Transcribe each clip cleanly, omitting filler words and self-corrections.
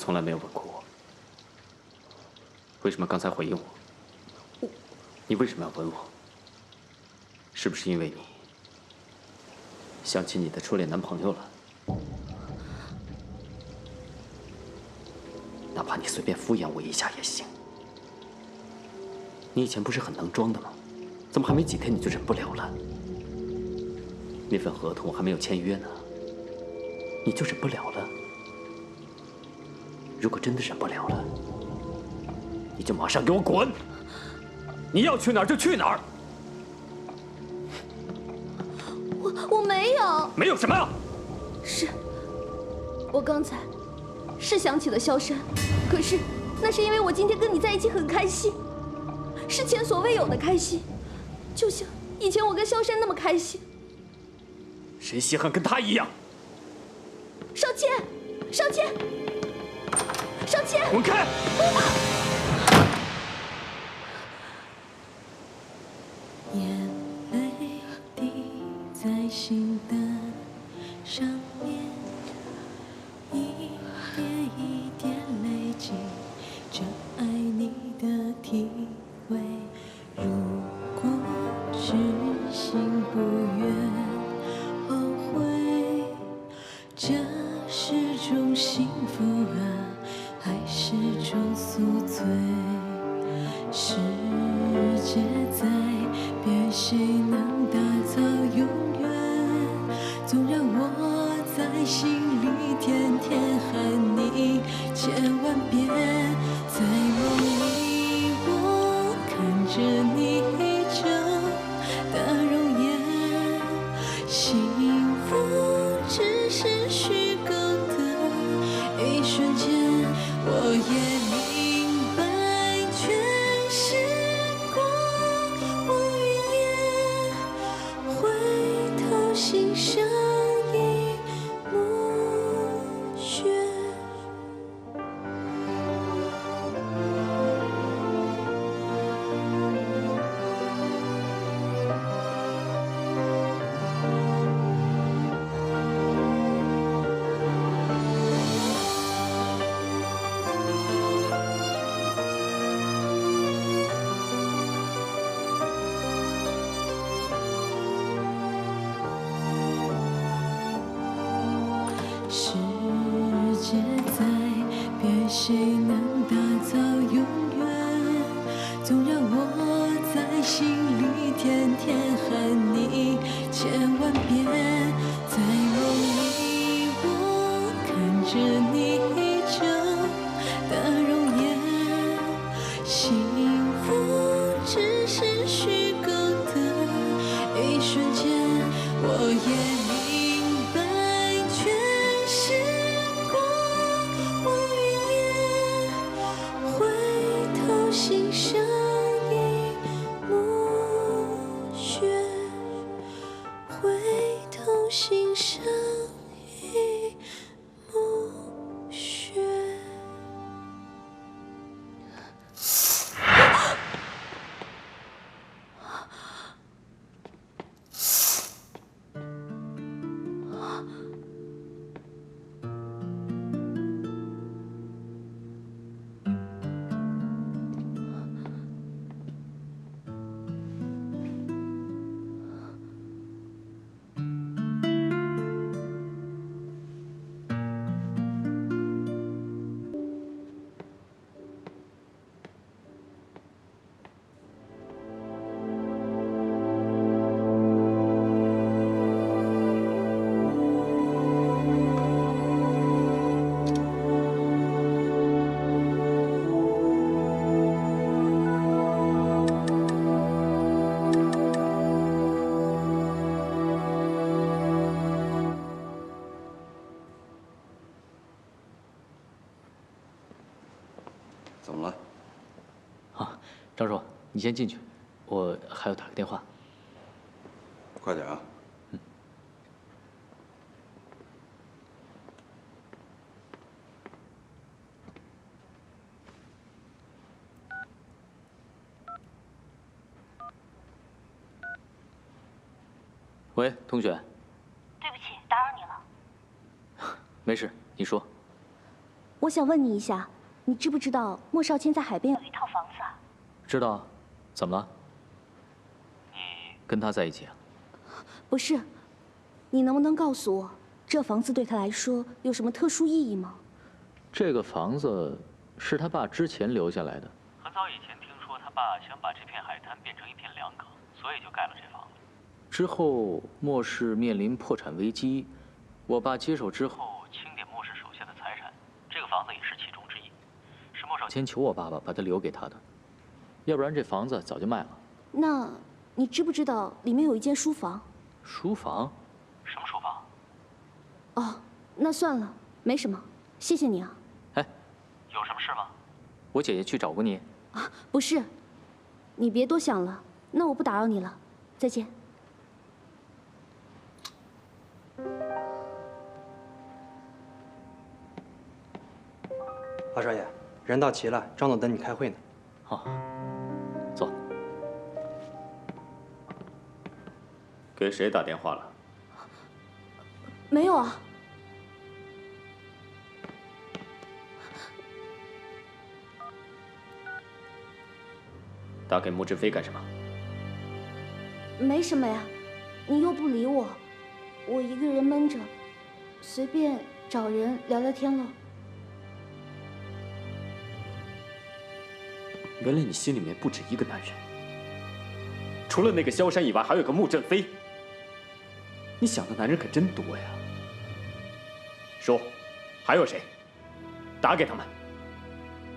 从来没有问过我，为什么刚才回应我？你为什么要吻我？是不是因为你想起你的初恋男朋友了？哪怕你随便敷衍我一下也行。你以前不是很能装的吗？怎么还没几天你就忍不了了？那份合同还没有签约呢，你就忍不了了？如果真的忍不了了，你就马上给我滚！你要去哪儿就去哪儿。我没有，没有什么？是，我刚才是想起了萧山，可是那是因为我今天跟你在一起很开心，是前所未有的开心，就像以前我跟萧山那么开心。谁稀罕跟他一样？少谦，少谦，少谦，滚开！眼泪滴在心的上面，一点一点累积着爱你的体味。如果痴心不愿后悔，这是种幸福啊，还是种宿醉？世界在变，谁能打造永远？总让我在心里天天喊你千万遍。在梦里，我看着你整的容颜，幸福只是虚构的一瞬间。我也明白，全是过无云烟，回头心上一抹雪。世界在变，谁能打造永远？总让我在心里天天喊你千万遍。在梦里，我看着你整的容颜，幸福只是虚构的一瞬间。我也明白，全是过无云烟，回头心上一抹雪，回头心上一抹雪。怎么了？啊，张叔，你先进去，我还要打个电话。快点啊！喂，同学。对不起，打扰你了。没事，你说。我我想问你一下，你知不知道莫少卿在海边有一套房子啊？知道，怎么了？你跟他在一起啊？不是，你能不能告诉我，这房子对他来说有什么特殊意义吗？这个房子是他爸之前留下来的。很早以前听说他爸想把这片海滩变成一片良港，所以就盖了这房子。之后莫氏面临破产危机，我爸接手之后清点莫氏手下的财产，这个房子也是其中之一，是莫少先求我爸爸把它留给他的，要不然这房子早就卖了。那你知不知道里面有一间书房？书房？什么书房？哦，那算了，没什么，谢谢你啊。哎，有什么事吗？我姐姐去找过你。啊，不是，你别多想了，那我不打扰你了，再见。华少爷，人到齐了，张总等你开会呢。好，走。给谁打电话了？没有啊。打给穆志飞干什么？没什么呀，你又不理我，我一个人闷着，随便找人聊聊天了。原来你心里面不止一个男人，除了那个萧山以外，还有个穆振飞。你想的男人可真多呀！说，还有谁？打给他们，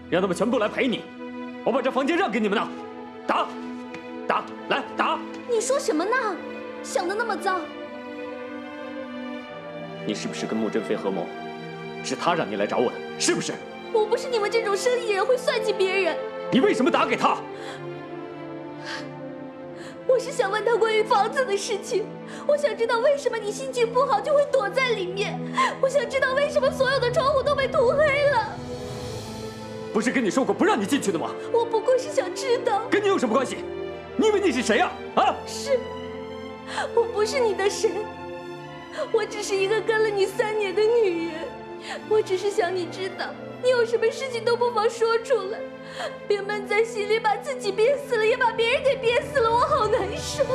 让他们全部来陪你。我把这房间让给你们呢。打，打，来打！你说什么呢？想的那么脏！你是不是跟穆振飞合谋？是他让你来找我的，是不是？我不是你们这种生意人会算计别人。你为什么打给他？我是想问他关于房子的事情，我想知道为什么你心情不好就会躲在里面，我想知道为什么所有的窗户都被涂黑了。不是跟你说过不让你进去的吗？我不过是想知道。跟你有什么关系？你以为你是谁呀？啊！是，我不是你的神，我只是一个跟了你3年的女人，我只是想你知道，你有什么事情都不妨说出来，别闷在心里，把自己憋死了，也把别人给憋死了，我好难受。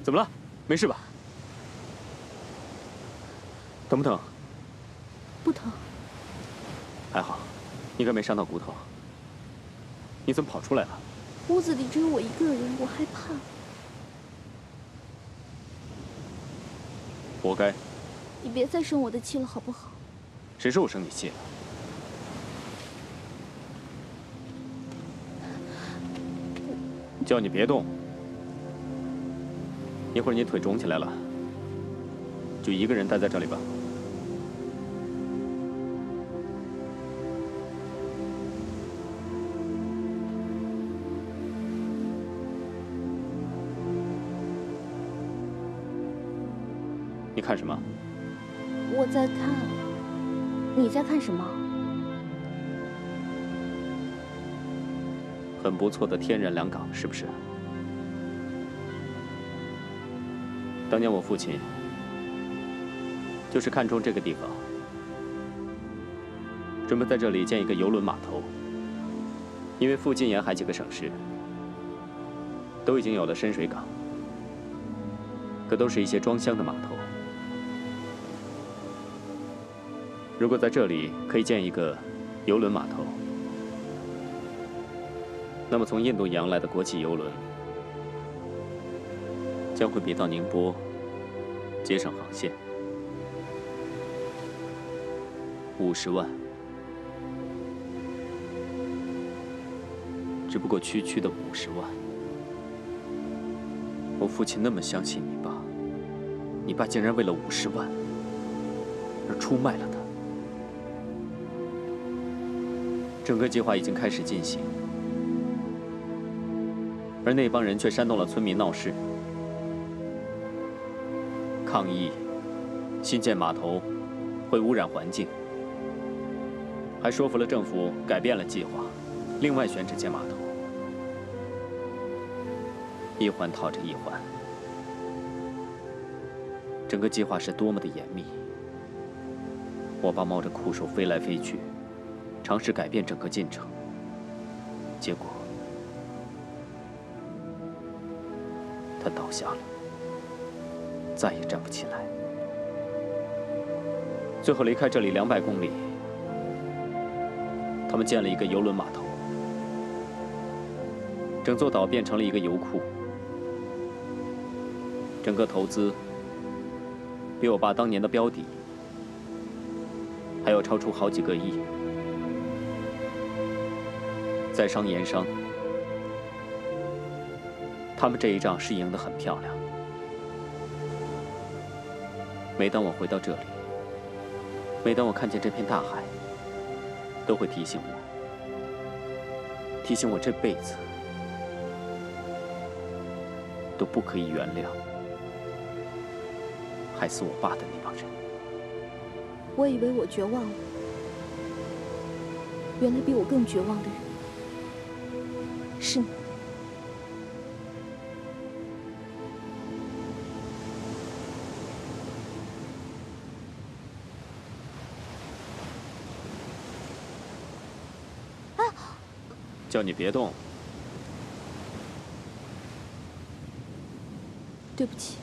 怎么了？没事吧？疼不疼？不疼。还好，应该没伤到骨头。你怎么跑出来了？屋子里只有我一个人，我害怕。活该。你别再生我的气了，好不好？谁说我生你气了？叫你别动。一会儿你腿肿起来了，就一个人待在这里吧。你看什么？我在看。你在看什么？很不错的天然良港，是不是？当年我父亲就是看中这个地方，准备在这里建一个邮轮码头。因为附近沿海几个省市都已经有了深水港，可都是一些装箱的码头。如果在这里可以建一个邮轮码头，那么从印度洋来的国际邮轮将会比到宁波接上航线。50万，只不过区区的50万。我父亲那么相信你爸，你爸竟然为了50万而出卖了他。整个计划已经开始进行，而那帮人却煽动了村民闹事，抗议新建码头会污染环境，还说服了政府改变了计划，另外选址建码头。一环套着一环，整个计划是多么的严密。我爸冒着酷暑飞来飞去，尝试改变整个进程，结果他倒下了，再也站不起来。最后离开这里200公里，他们建了一个邮轮码头，整座岛变成了一个油库。整个投资比我爸当年的标底还要超出好几个亿。在商言商，他们这一仗是赢得很漂亮。每当我回到这里，每当我看见这片大海，都会提醒我这辈子都不可以原谅害死我爸的那帮人。我以为我绝望了，原来比我更绝望的人是你。叫你别动。对不起。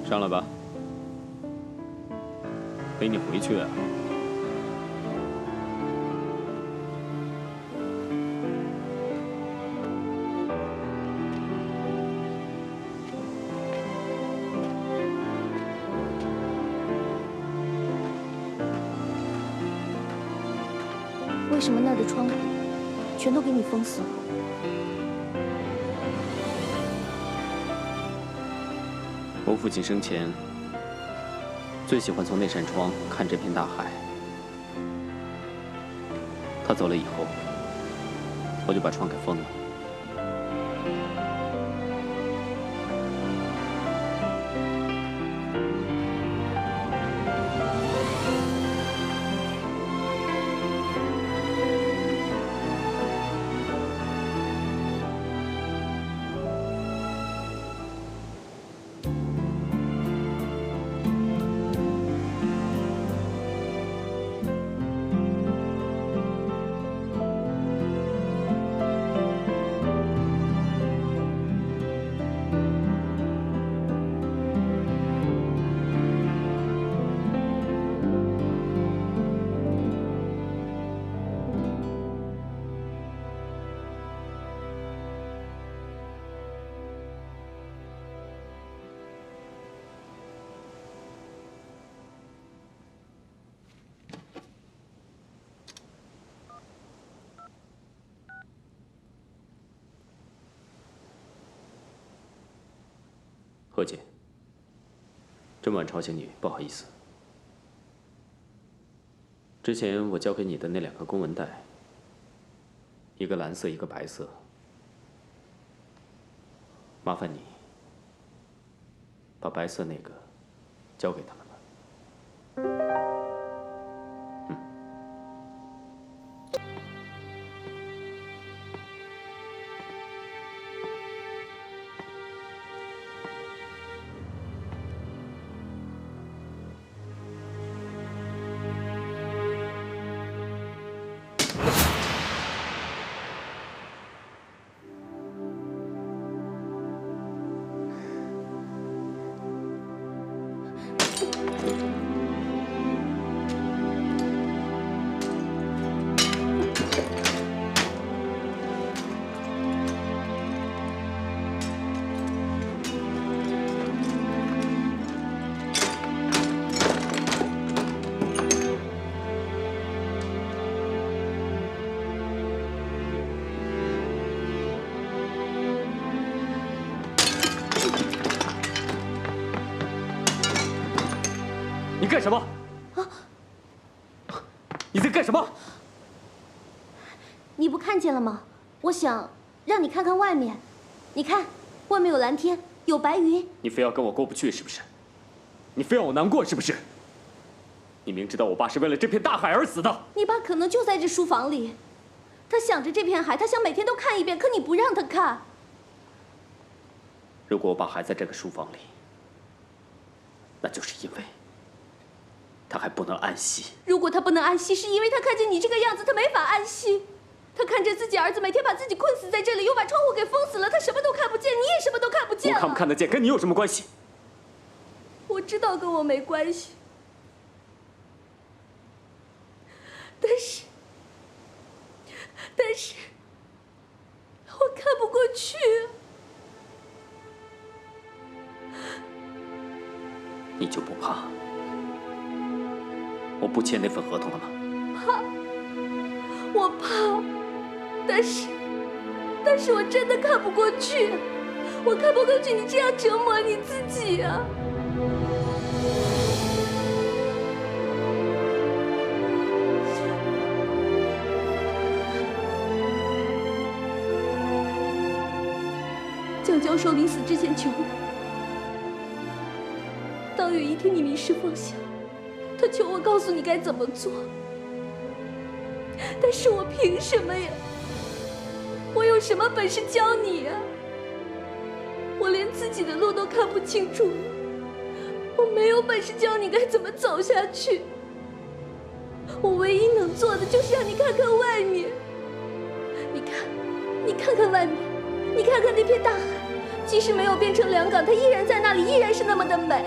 上来吧，背你回去啊。为什么那儿的窗户全都给你封死了？我父亲生前最喜欢从那扇窗看这片大海。他走了以后，我就把窗给封了。何姐，这么晚吵醒你，不好意思。之前我交给你的那2个公文袋，一个蓝色，一个白色。麻烦你把白色那个交给他们吧。你干什么？啊！你在干什么？你不看见了吗？我想让你看看外面，你看，外面有蓝天，有白云。你非要跟我过不去是不是？你非要我难过是不是？你明知道我爸是为了这片大海而死的。你爸可能就在这书房里，他想着这片海，他想每天都看一遍，可你不让他看。如果我爸还在这个书房里，那就是因为他还不能安息。如果他不能安息，是因为他看见你这个样子，他没法安息。他看着自己儿子每天把自己困死在这里，又把窗户给封死了，他什么都看不见，你也什么都看不见了。我看不看得见跟你有什么关系？我知道跟我没关系，但是，我看不过去。你就不怕我不签那份合同了吗？怕，我怕，但是我真的看不过去，我看不过去你这样折磨你自己啊！蒋教授临死之前求我，当有一天你迷失方向，他求我告诉你该怎么做。但是我凭什么呀？我有什么本事教你呀？我连自己的路都看不清楚，我没有本事教你该怎么走下去。我唯一能做的就是让你看看外面。你看看外面，你看看那片大海，即使没有变成良港，它依然在那里，依然是那么的美。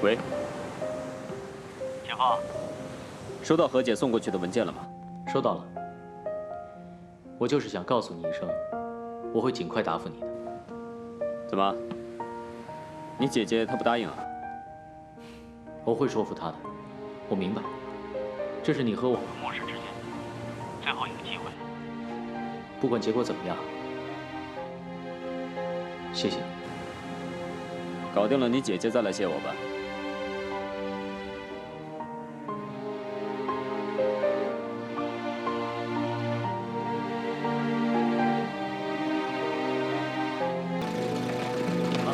喂，前方，收到何姐送过去的文件了吗？收到了。我就是想告诉你一声，我会尽快答复你的。怎么？你姐姐她不答应啊？我会说服她的。我明白，这是你和我末世之间最后一个机会。不管结果怎么样，谢谢你。搞定了你姐姐再来谢我吧。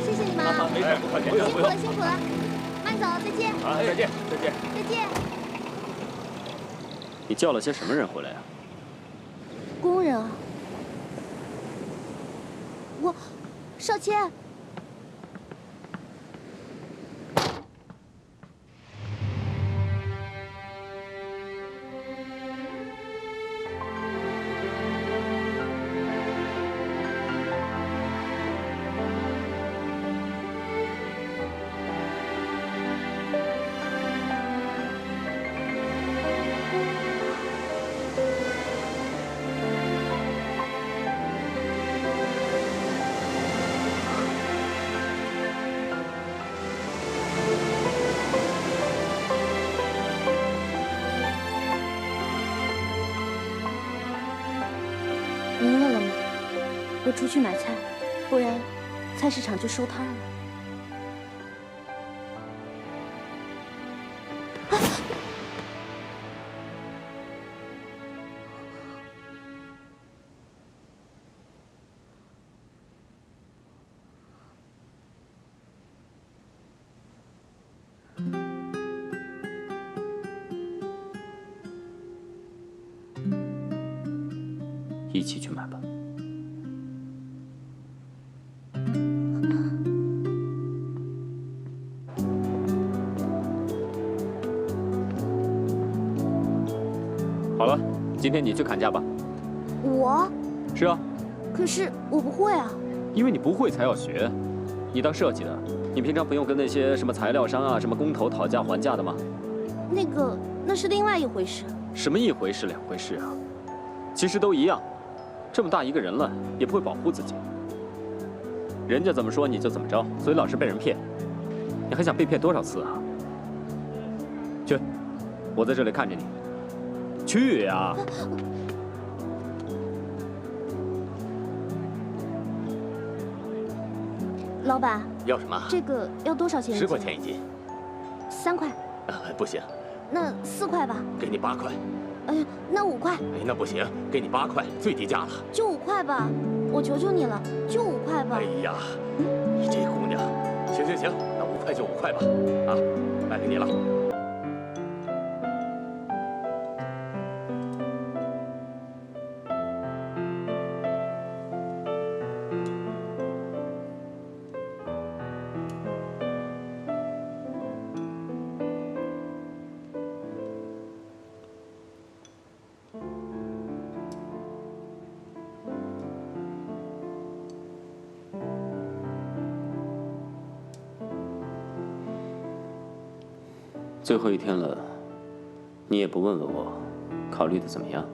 谢谢你们啊！没事，不客气，辛苦了，辛苦了，慢走，再见。啊，再见，再见，再见。你叫了些什么人回来啊？工人啊。少谦。您饿了吗？我出去买菜，不然菜市场就收摊了。一起去买吧。好了，今天你去砍价吧。我？是啊，可是我不会啊。因为你不会才要学。你当设计的，你平常不用跟那些什么材料商啊、什么工头讨价还价的吗？那是另外一回事。什么一回事两回事啊？其实都一样。这么大一个人了，也不会保护自己。人家怎么说你就怎么着，所以老是被人骗。你还想被骗多少次啊？去，我在这里看着你。去呀！老板，要什么？这个要多少钱一斤？ 10块钱一斤。3块。不行。那4块吧。给你8块。哎呀，那5块。哎，那不行，给你8块，最低价了。就5块吧，我求求你了，就5块吧。哎呀，你这姑娘，行行行，那5块就5块吧，啊，卖给你了。最后一天了，你也不问问我，考虑的怎么样？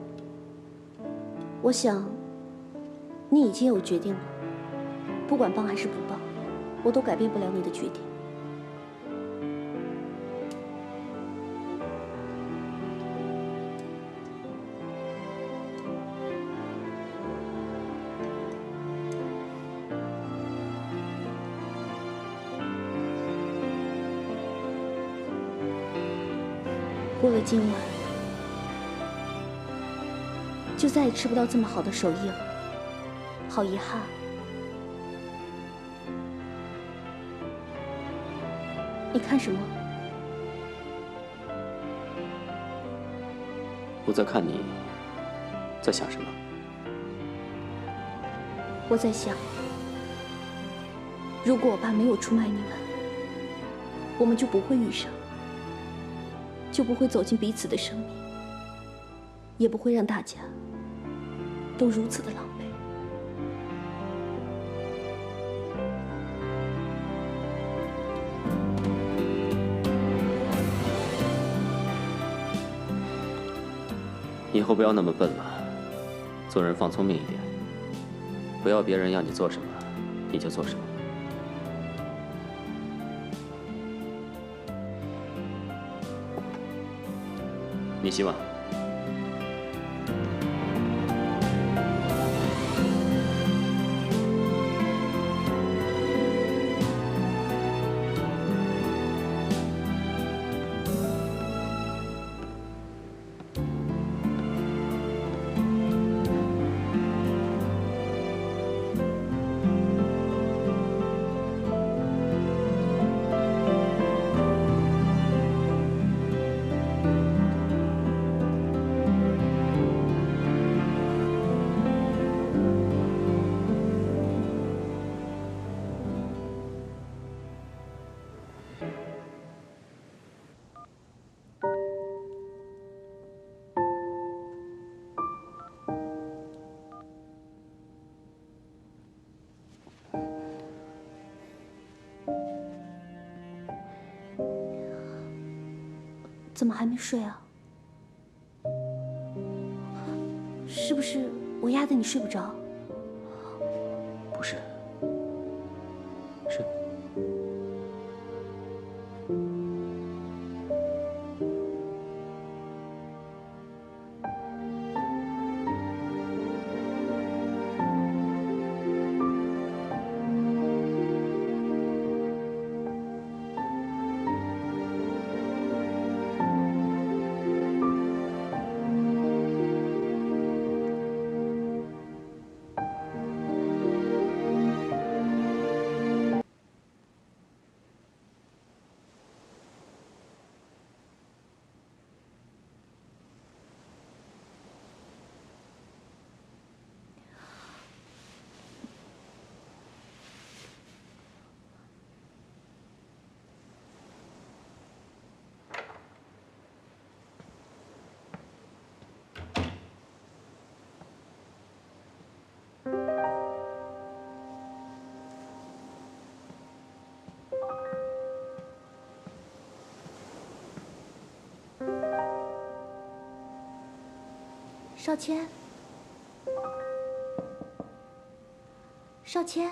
我想，你已经有决定了，不管帮还是不帮，我都改变不了你的决定。过了今晚，就再也吃不到这么好的手艺了，好遗憾。你看什么？我在看你，在想什么？我在想，如果我爸没有出卖你们，我们就不会遇上。就不会走进彼此的生命，也不会让大家都如此的狼狈。以后不要那么笨了，做人放聪明一点，不要别人要你做什么，你就做什么。你洗碗。怎么还没睡啊？是不是我压得你睡不着？不是，是。少谦，少谦，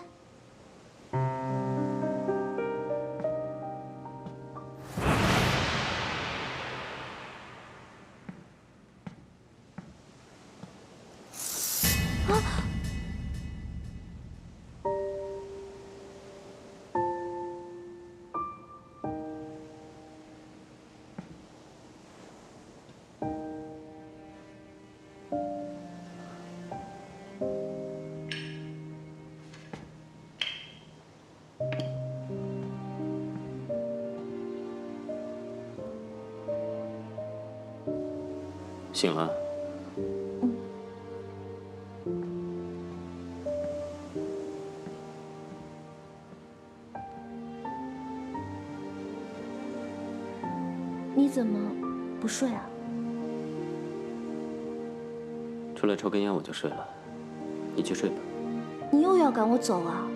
醒了。你怎么不睡啊？出来抽根烟我就睡了，你去睡吧。你又要赶我走啊？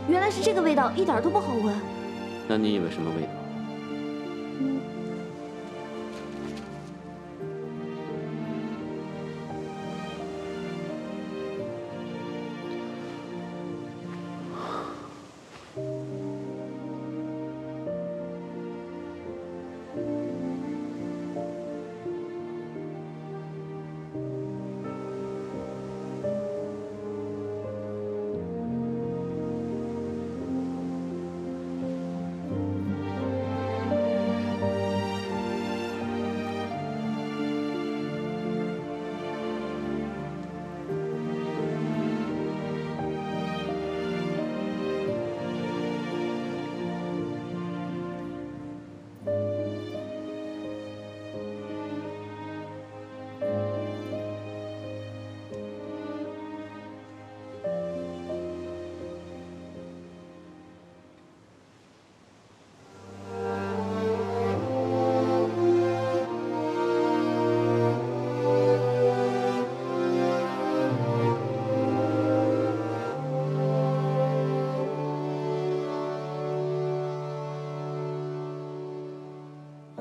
原来是这个味道，一点都不好闻。那你以为什么味道？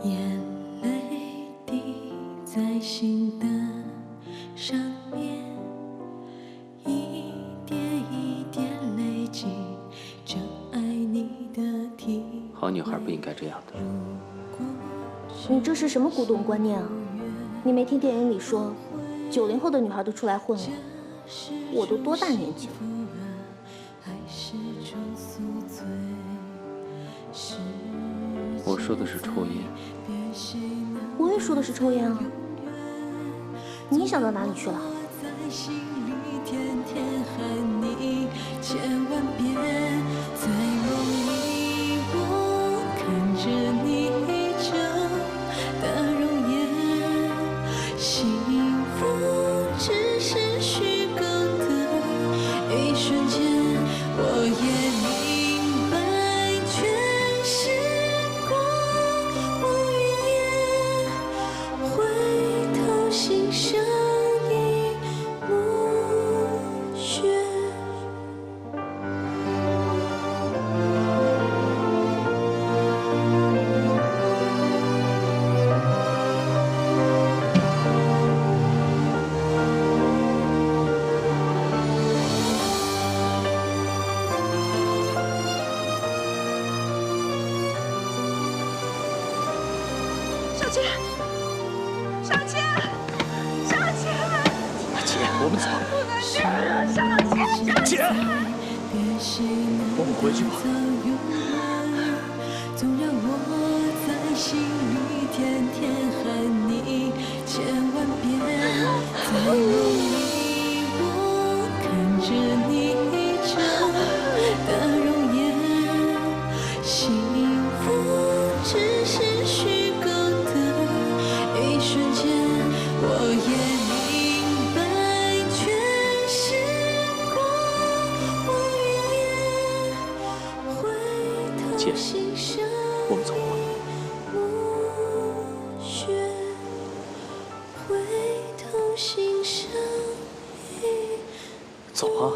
眼泪滴在心的上面，一点一点累积着爱你的体会。好女孩不应该这样的。你这是什么古董观念啊？你没听电影里说，90后的女孩都出来混了，我都多大年纪了？我说的是抽烟。我也说的是抽烟啊。你想到哪里去了？天天喊你，千万别在梦里，我看着你睁大容颜，幸福只是虚构的，一瞬间我们走。姐，我们回去吧。总让我在心里天天喊你，千万别在梦里，我看着你长的容颜，幸福只是虚构的一瞬间，我也明白全是过往云烟，回头欣赏我们走吧。走啊！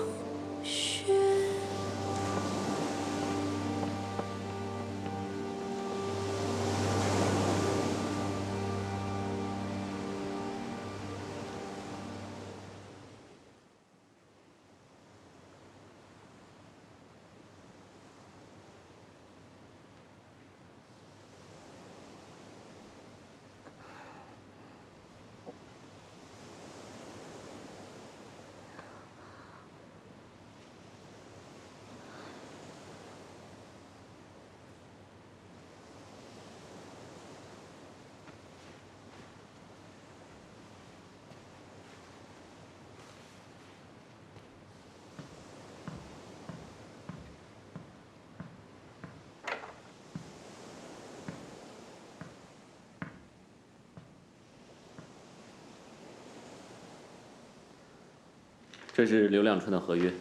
这是刘亮春的合约。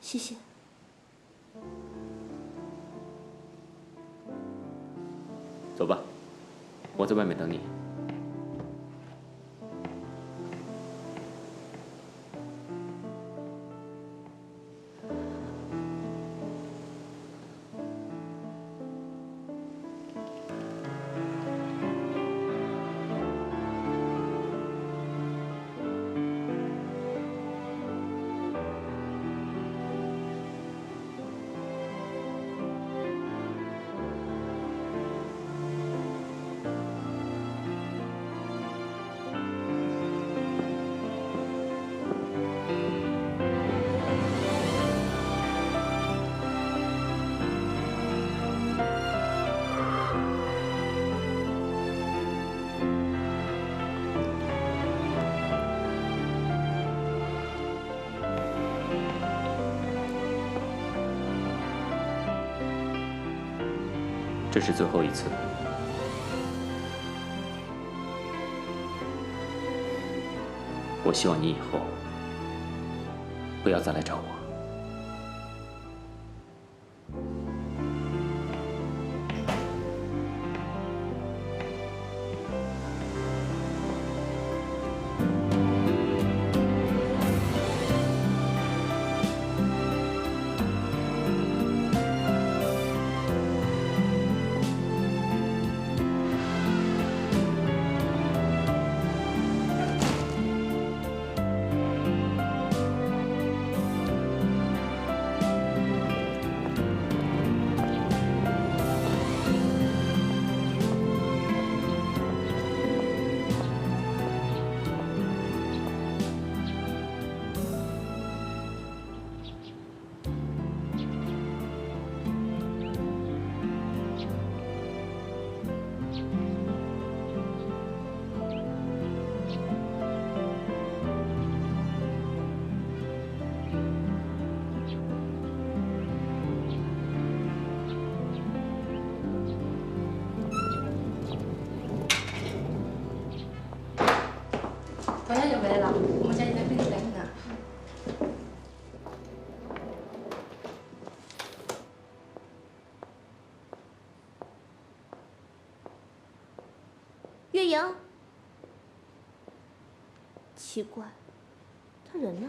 谢谢。走吧，我在外面等你。这是最后一次。我希望你以后不要再来找我。团长就回来了，我们家里在背着等你呢。月莹，奇怪，他人呢？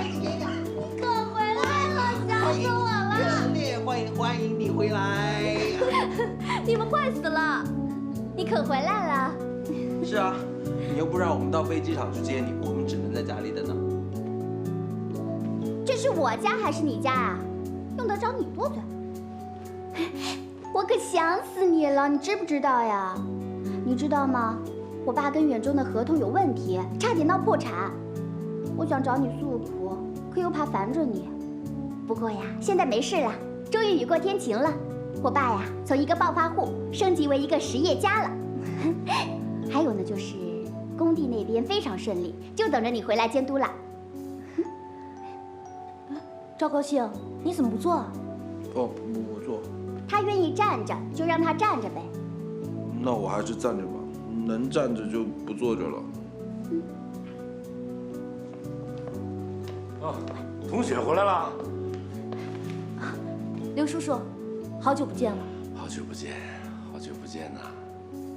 你可回来了，吓死我了！热烈欢迎你回来！你们快死了！你可回来了？是啊，你又不让我们到飞机场去接你，我们只能在家里等呢。这是我家还是你家啊？用得着你多嘴？我可想死你了，你知不知道呀？你知道吗？我爸跟远中的合同有问题，差点闹破产。我想找你诉苦，可又怕烦着你。不过呀，现在没事了，终于雨过天晴了。我爸呀，从一个暴发户升级为一个实业家了。还有呢，就是工地那边非常顺利，就等着你回来监督了。赵高兴，你怎么不坐啊？哦，我坐。他愿意站着，就让他站着呗。那我还是站着吧，能站着就不坐着了。哦，同学回来了。刘叔叔，好久不见了。好久不见，好久不见呐。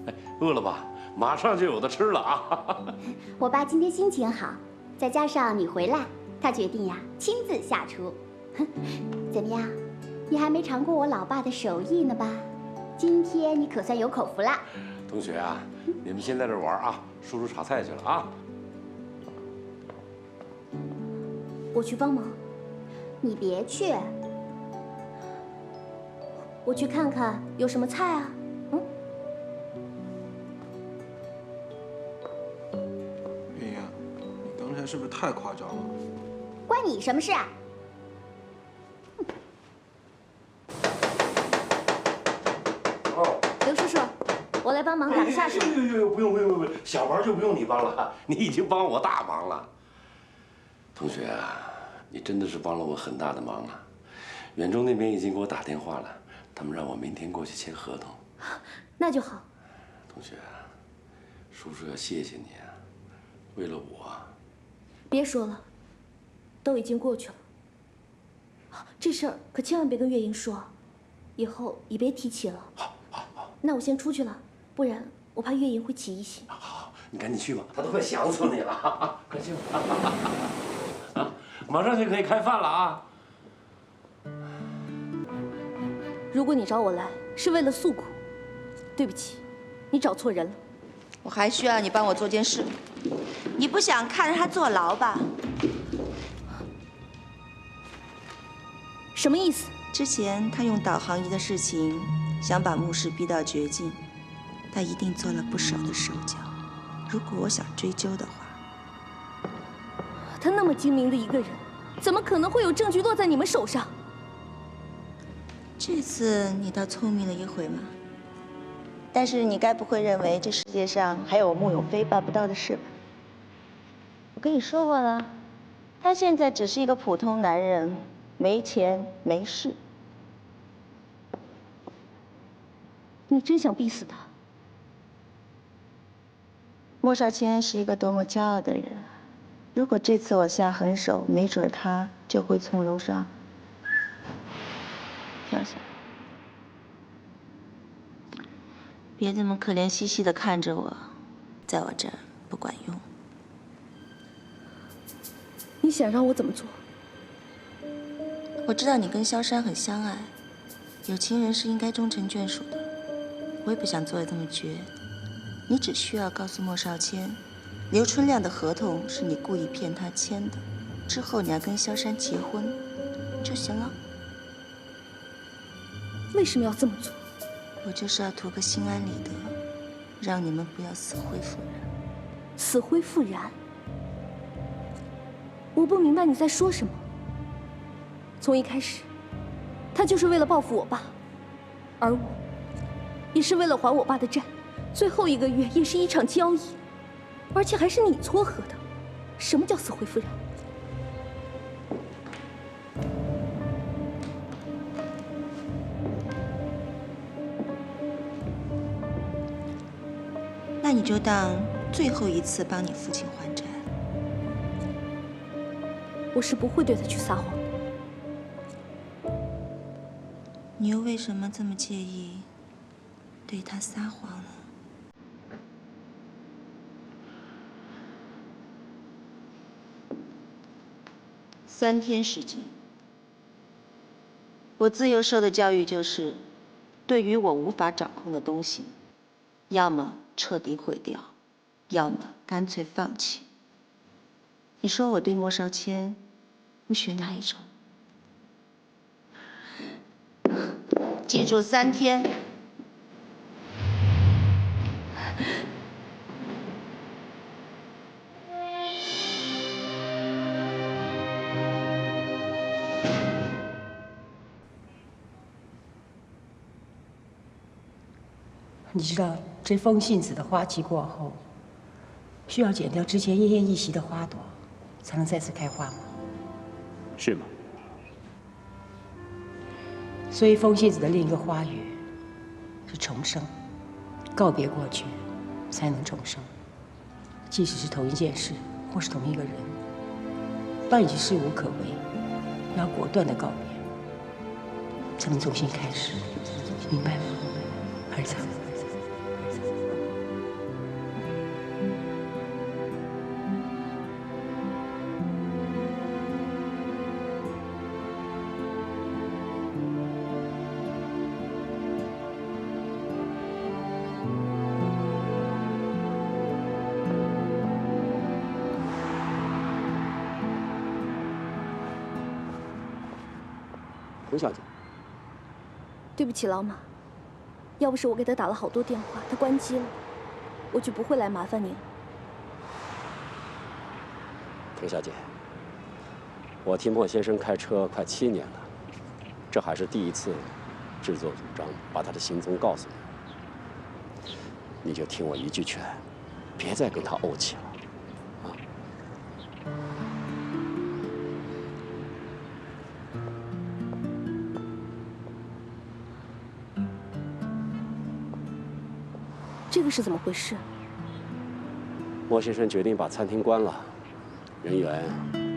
哎，饿了吧？马上就有的吃了啊！我爸今天心情好，再加上你回来，他决定呀亲自下厨。怎么样？你还没尝过我老爸的手艺呢吧？今天你可算有口福了。同学啊，你们先在这玩啊，叔叔炒菜去了啊。我去帮忙。你别去。我去看看有什么菜啊。月莹，你刚才是不是太夸张了？关你什么事啊？刘叔叔，我来帮忙打个下手。不用，小忙就不用你帮了，你已经帮我大忙了。同学啊，你真的是帮了我很大的忙啊！远中那边已经给我打电话了，他们让我明天过去签合同。那就好。同学啊，叔叔要谢谢你啊，为了我。别说了，都已经过去了。这事儿可千万别跟月莹说，以后也别提起了。好。那我先出去了，不然我怕月莹会起疑心。好，你赶紧去吧，她都快想死你了。快去吧。啊，马上就可以开饭了啊。如果你找我来是为了诉苦，对不起，你找错人了。我还需要你帮我做件事。你不想看着他坐牢吧？什么意思？之前他用导航仪的事情想把牧师逼到绝境，他一定做了不少的手脚。如果我想追究的话，他那么精明的一个人，怎么可能会有证据落在你们手上？这次你倒聪明了一回嘛。但是你该不会认为这世界上还有穆永飞办不到的事吧？我跟你说过了，他现在只是一个普通男人，没钱没势。你真想逼死他？莫少谦是一个多么骄傲的人，如果这次我下狠手，没准他就会从楼上跳下来。别这么可怜兮兮的看着我，在我这儿不管用。你想让我怎么做？我知道你跟萧山很相爱，有情人是应该终成眷属的。我也不想做得这么绝，你只需要告诉莫少谦，刘春亮的合同是你故意骗他签的，之后你要跟萧山结婚就行了。为什么要这么做？我就是要图个心安理得，让你们不要死灰复燃。死灰复燃？我不明白你在说什么。从一开始，他就是为了报复我爸，而我也是为了还我爸的债。最后1个月也是一场交易，而且还是你撮合的。什么叫死灰复燃？那你就当最后一次帮你父亲还债。我是不会对他去撒谎的。你又为什么这么介意对他撒谎呢？3天时间，我自幼受的教育就是，对于我无法掌控的东西，要么彻底毁掉，要么干脆放弃。你说我对莫少谦，你选哪一种？记住3天。你知道这风信子的花期过后，需要剪掉之前奄奄一息的花朵，才能再次开花吗？是吗？所以风信子的另一个花语是重生，告别过去，才能重生。即使是同一件事，或是同一个人，当已经事无可为，要果断的告别，才能重新开始，明白吗，儿子？胡小姐，对不起，老马，要不是我给他打了好多电话，他关机了，我就不会来麻烦您了。滕小姐，我替莫先生开车快7年了，这还是第一次自作主张把他的行踪告诉你。你就听我一句劝，别再跟他怄气了。 这个是怎么回事？莫先生决定把餐厅关了，人员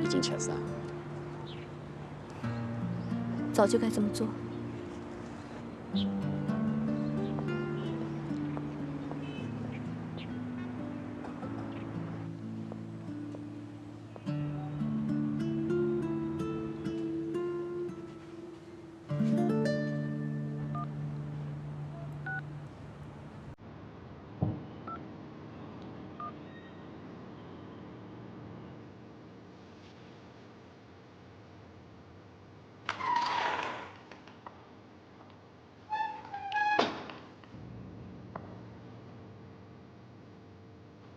已经遣散。早就该这么做。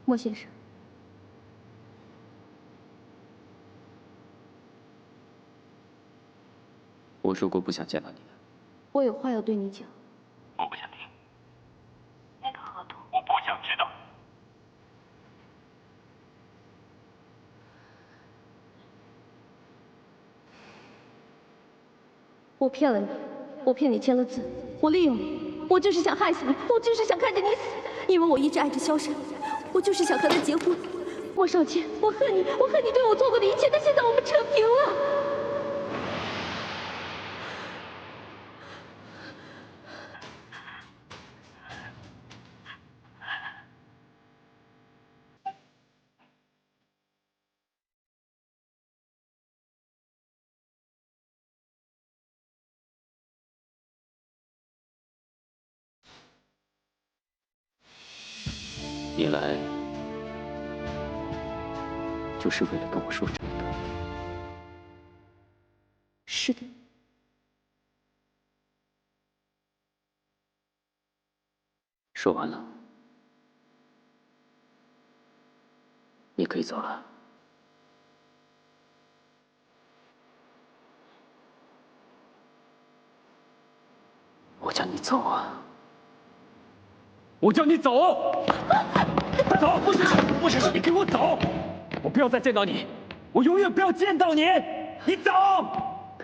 莫先生，我说过不想见到你的。我有话要对你讲。我不想听。那个合同，我不想知道。我骗了你，我骗你签了字，我利用你，我就是想害死你，我就是想看着你死，因为我一直爱着萧山。 我就是想和他结婚，莫少谦，我恨你，我恨你对我做过的一切，但现在我们扯平了。你来就是为了跟我说这个？是的。说完了，你可以走了。我叫你走啊！ 我叫你走！快走！莫先生，你给我走！我不要再见到你，我永远不要见到你！你走！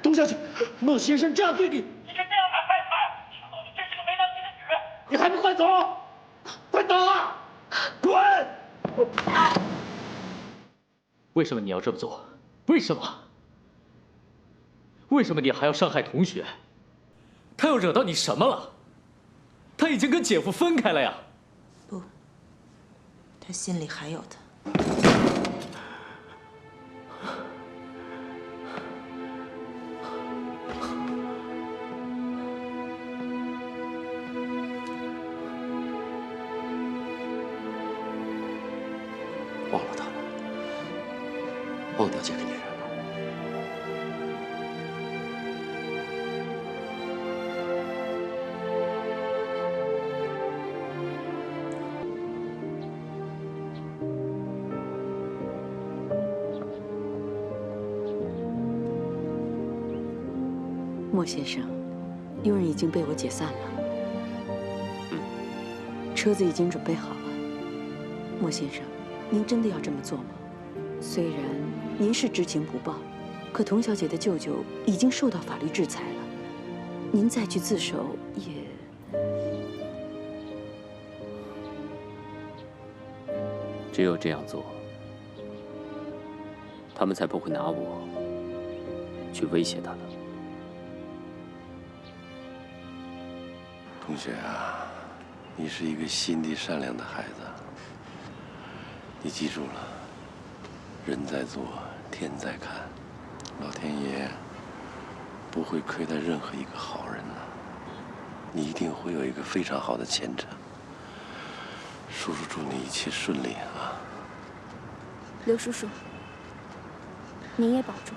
董小姐，莫先生这样对你，你就这样把害怕？知道你真是个没良心的女人！你还不快走！快走啊！滚！为什么你要这么做？为什么？为什么你还要伤害同学？他又惹到你什么了？ 他已经跟姐夫分开了呀！不，他心里还有他。忘了他了，忘掉这个女人。 莫先生，幼儿已经被我解散了。车子已经准备好了。莫先生，您真的要这么做吗？虽然您是知情不报，可童小姐的舅舅已经受到法律制裁了，您再去自首也……只有这样做，他们才不会拿我去威胁他了。同学啊，你是一个心地善良的孩子，你记住了，人在做，天在看，老天爷不会亏待任何一个好人的，你一定会有一个非常好的前程。叔叔祝你一切顺利啊！刘叔叔，您也保重。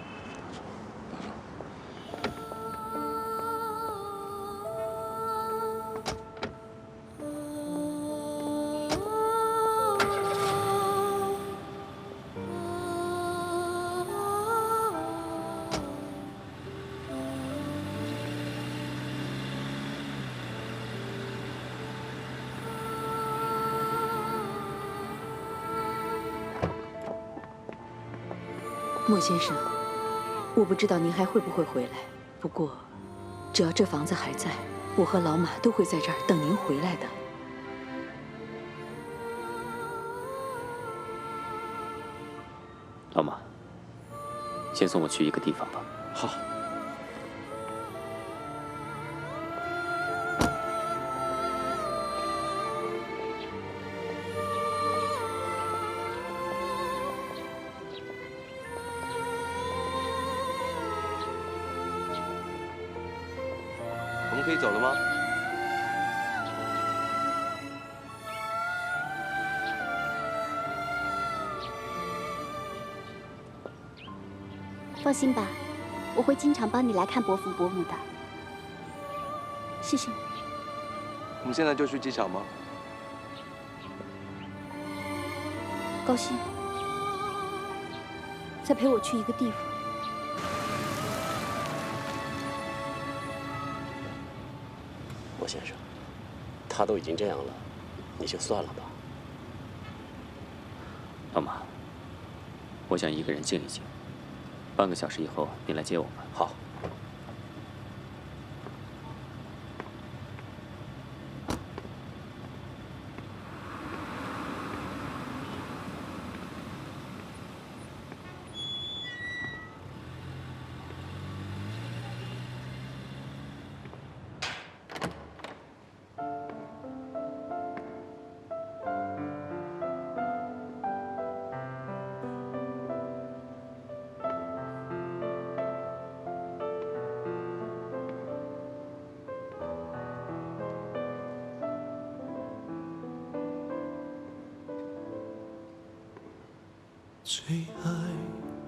莫先生，我不知道您还会不会回来。不过，只要这房子还在，我和老马都会在这儿等您回来的。老马，先送我去一个地方吧。好。我们可以走了吗？放心吧，我会经常帮你来看伯父伯母的。谢谢你。我们现在就去机场吗？高兴，再陪我去一个地方。莫先生，他都已经这样了，你就算了吧。老马，我想一个人静一静。半个小时以后，你来接我吧。好。最爱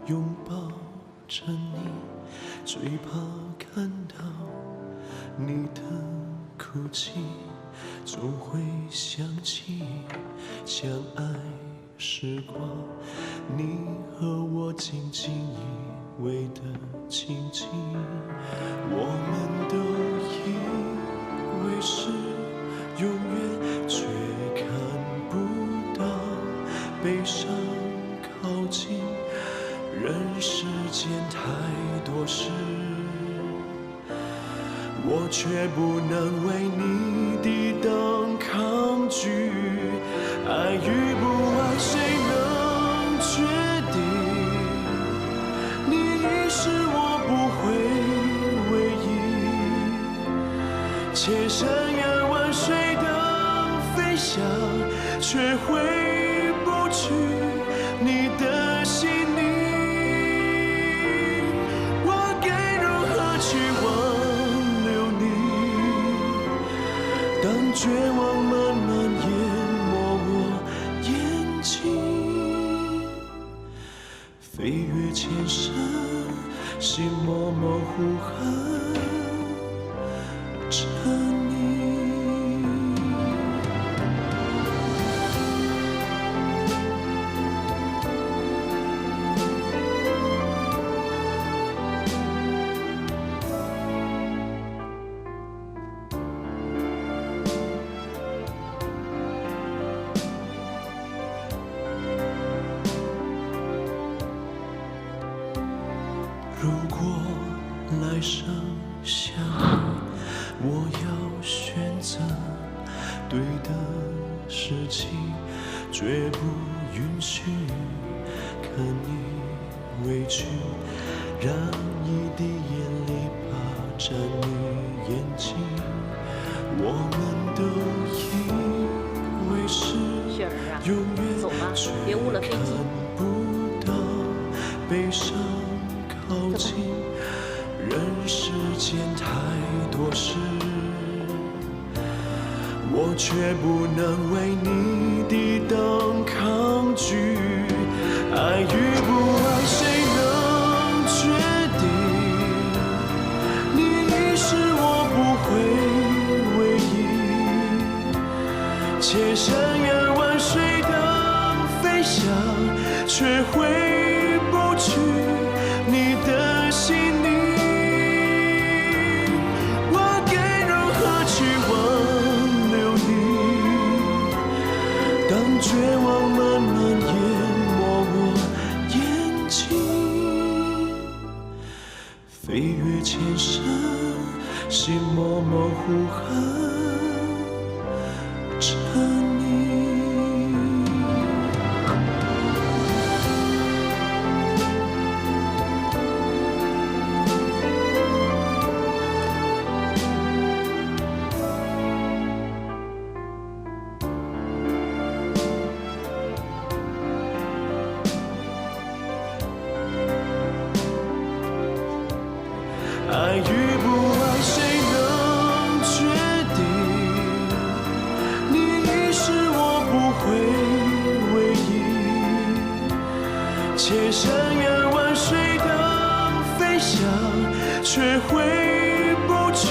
拥抱着你，最怕看到你的哭泣，总会想起相爱时光，你和我紧紧依偎的情景，我们都以为是永远，却看不到悲伤靠近，人世间太多事，我却不能为你抵挡抗拒。爱与不爱，谁能决定？你已是我不会唯一，千山遥万水的飞翔，却回不去你的心灵。我该如何去挽留你？当绝望慢慢淹没我眼睛，飞越千山，心模模糊痕着你。择对的事情，绝不允许看你委屈，让一滴眼泪霸占你眼睛。我们都以为是永远，却看不到悲伤靠近。人世间太多事，我却不能为你抵挡抗拒。爱与不爱，谁能决定？你已是我不会唯一。千山远万水的飞翔，却回不去你的心里。绝望慢慢淹没我眼睛，飞越千山，心模模糊痕着你。爱与不爱，谁能决定？你已是我不会唯一。千山远万水的飞翔，却回不去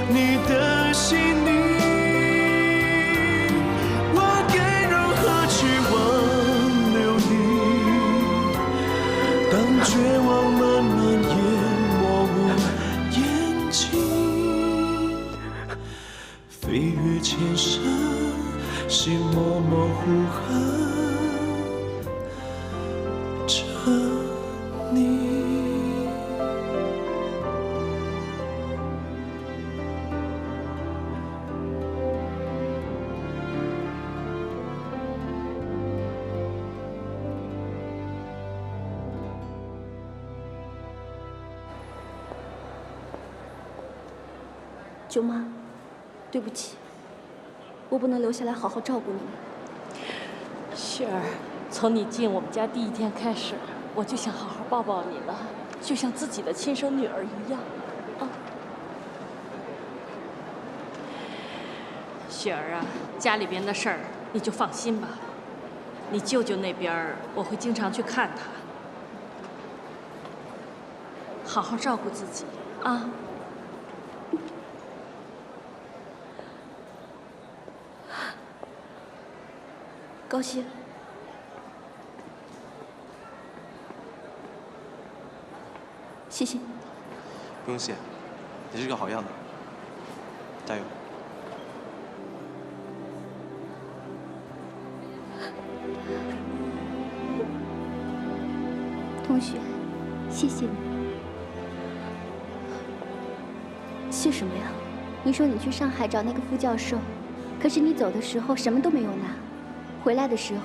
你的心里。我该如何去挽留你？当绝望慢慢淹眼睛，飞越千山，心模模糊痕着你。舅妈，对不起，我不能留下来好好照顾你们。雪儿，从你进我们家第一天开始，我就想好好抱抱你了，就像自己的亲生女儿一样。啊，雪儿啊，家里边的事儿你就放心吧，你舅舅那边我会经常去看他，好好照顾自己啊。高兴，谢谢你。不用谢，你是个好样的，加油！同学，谢谢你。谢什么呀？你说你去上海找那个副教授，可是你走的时候什么都没有拿。回来的时候，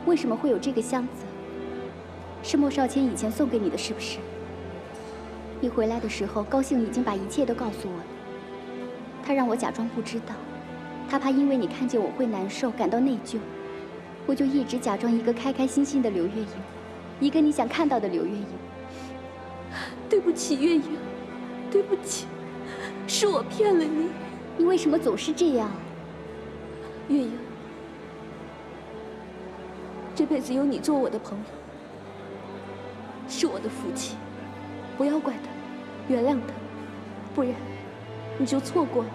为什么会有这个箱子？是莫少谦以前送给你的，是不是？你回来的时候，高兴已经把一切都告诉我了。他让我假装不知道，他怕因为你看见我会难受，感到内疚，我就一直假装一个开开心心的刘月英，一个你想看到的刘月英。对不起，月英，对不起，是我骗了你。你为什么总是这样？月英。这辈子有你做我的朋友，是我的福气，不要怪他，原谅他，不然你就错过了。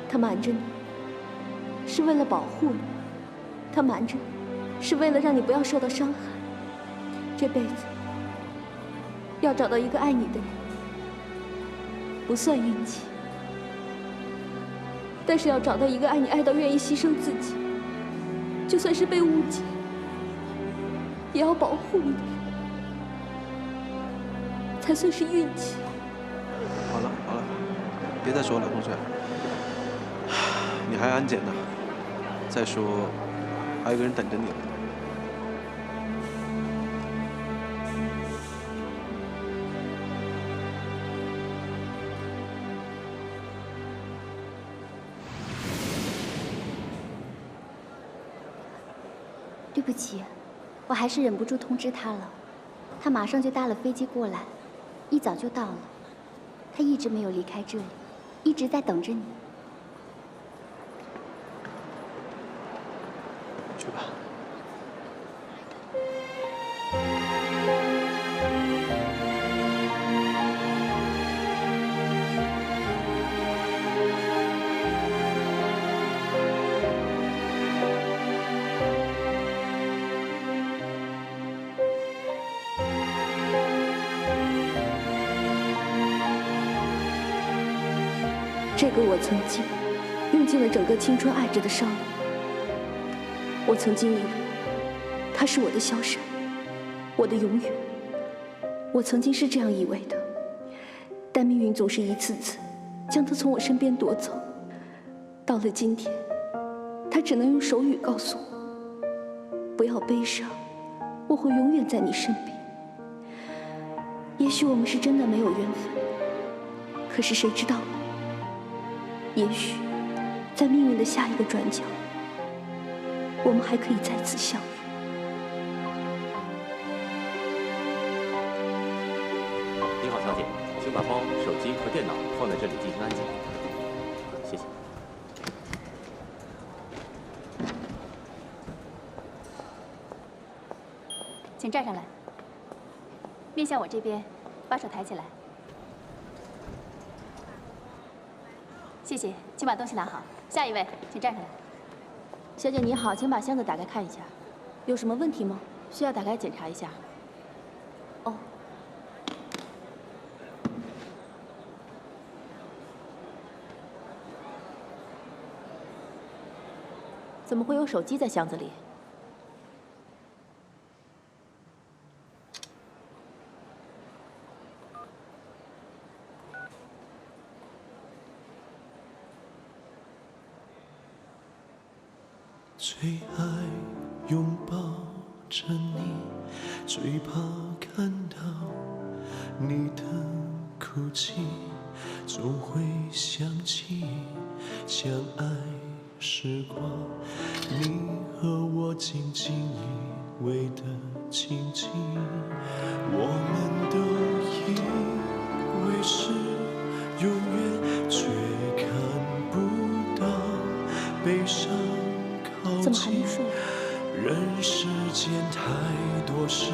他瞒着你，是为了保护你；他瞒着你，是为了让你不要受到伤害。这辈子要找到一个爱你的人，不算运气，但是要找到一个爱你爱到愿意牺牲自己，就算是被误解，也要保护你的人，才算是运气。好了好了，别再说了，同学。还安检呢。再说，还有个人等着你呢。对不起，我还是忍不住通知他了。他马上就搭了飞机过来，一早就到了。他一直没有离开这里，一直在等着你。去吧。这个我曾经用尽了整个青春爱着的少女，我曾经以为她是我的萧神，我的永远。我曾经是这样以为的，但命运总是一次次将她从我身边夺走。到了今天，她只能用手语告诉我：不要悲伤，我会永远在你身边。也许我们是真的没有缘分，可是谁知道呢？也许，在命运的下一个转角，我们还可以再次相遇。您好，小姐，请把包、手机和电脑放在这里进行安检。谢谢。请站上来，面向我这边，把手抬起来。谢谢，请把东西拿好。下一位，请站上来。小姐你好，请把箱子打开看一下，有什么问题吗？需要打开检查一下。哦。怎么会有手机在箱子里？最爱拥抱着你，最怕看到你的哭泣，总会想起相爱时光，你和我紧紧依偎的情景，我们都以为是永远，却看不到悲伤怎么还没睡？人世间太多事，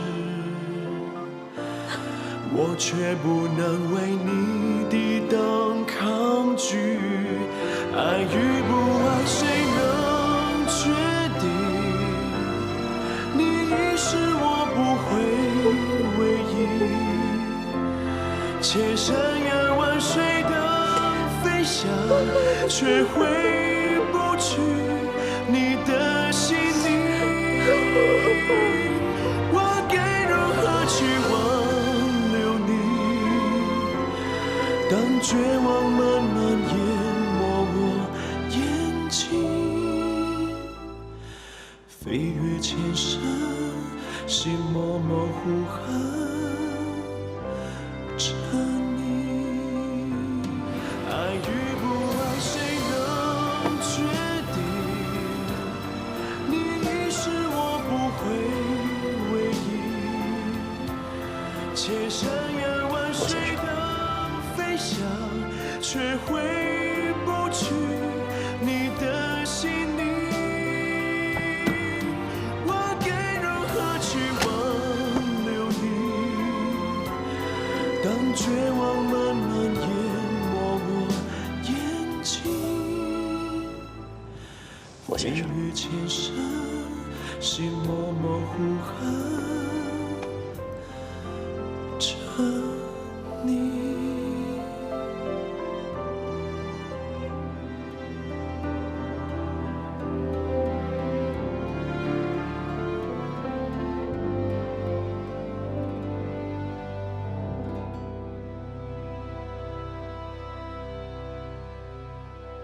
我却不能为你抵挡抗拒。爱与不爱，谁能决定？你已是我不会唯一。千山远万水的飞翔，却回不去你的心灵。我该如何去挽留你？当绝望慢慢淹没我眼睛，飞越千山，心模模糊痕着你。爱与不爱，谁能决定？你已是我不会唯一。千山远万水的飞翔，却回不去你的心灵。我该如何去挽留你？当绝望慢慢淹没我眼睛，莫先生，飞越千山，心模模糊痕着